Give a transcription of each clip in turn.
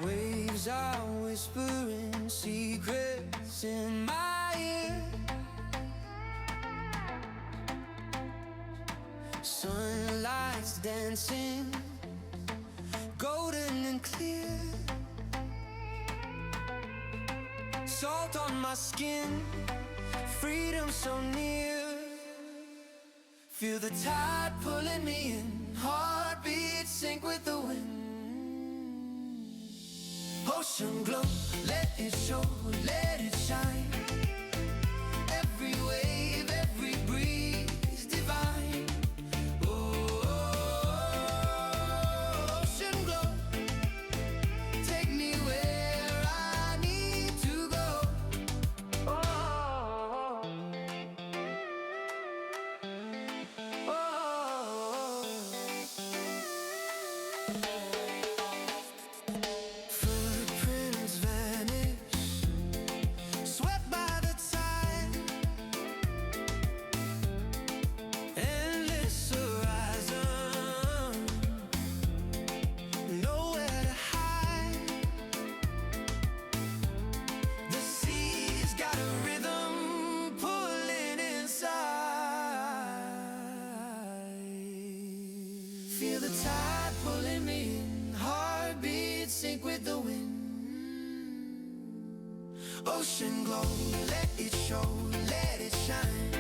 Waves are whispering secrets in my ear. Sunlight's dancing, golden and clear. Salt on my skin, freedom so near. Feel the tide pulling me in, heartbeat sync with the wind. Ocean glow, let it show, let it shine. Every wave, every breeze divine. Oh, ocean glow, take me where I need to go. Oh, feel the tide pulling me in, heartbeat sync with the wind. Ocean glow, let it show, let it shine.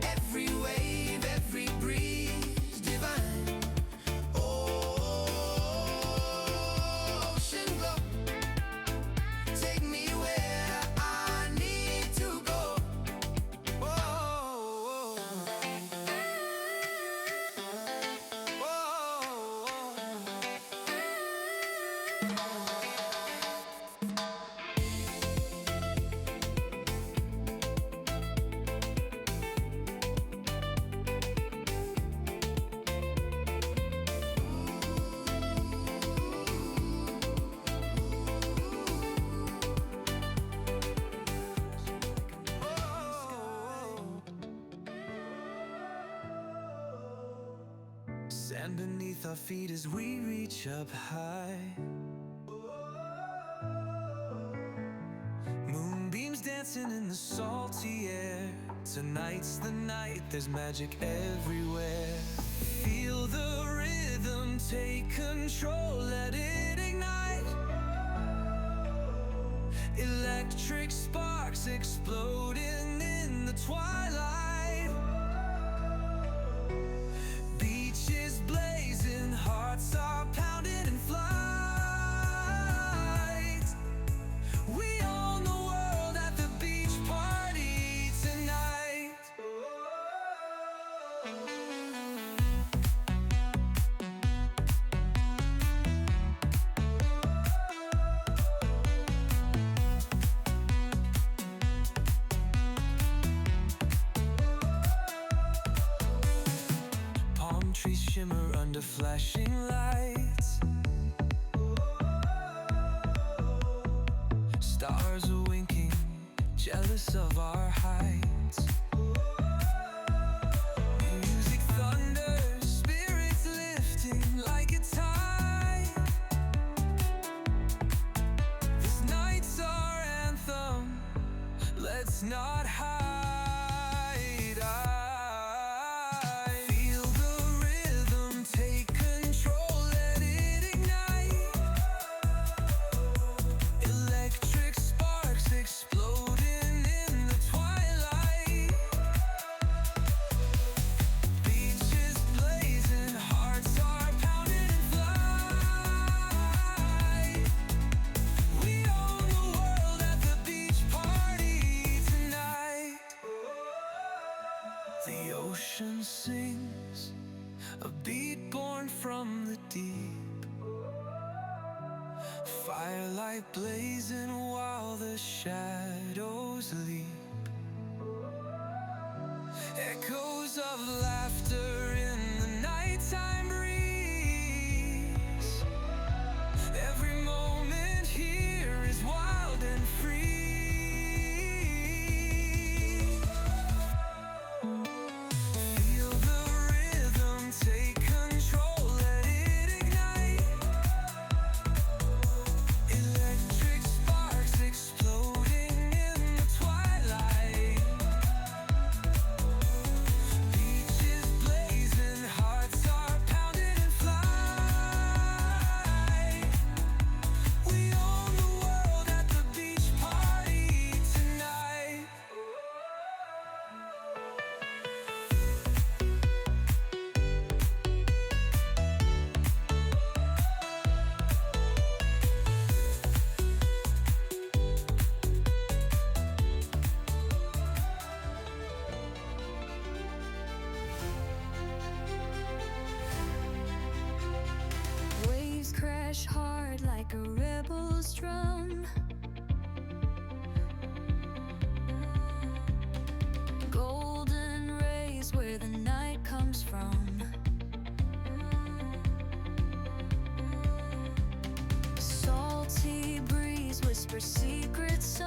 Every wave, every breeze divine. Oh, ocean glow, take me where I need to go. Oh, sand beneath our feet as we reach up high. Moonbeams dancing in the salty air. Tonight's the night, there's magic everywhere. Feel the rhythm, take control, let it ignite. Electric sparks exploding in the twilight. Hearts are pounding in flight. We own the world at the beach party tonight. Palm trees shimmer under flashing lights. Stars are winking, jealous of our heights. Music thunders, spirits lifting like a tide. This night's our anthem, let's not hide. The ocean sings, a beat born from the deep. Firelight blazing while the shadows leap. Echoes of laughter in the nighttime breeze. Every moment here is wild and free. like a rebel's drum. Golden rays where the night comes from. Salty breeze whispers secrets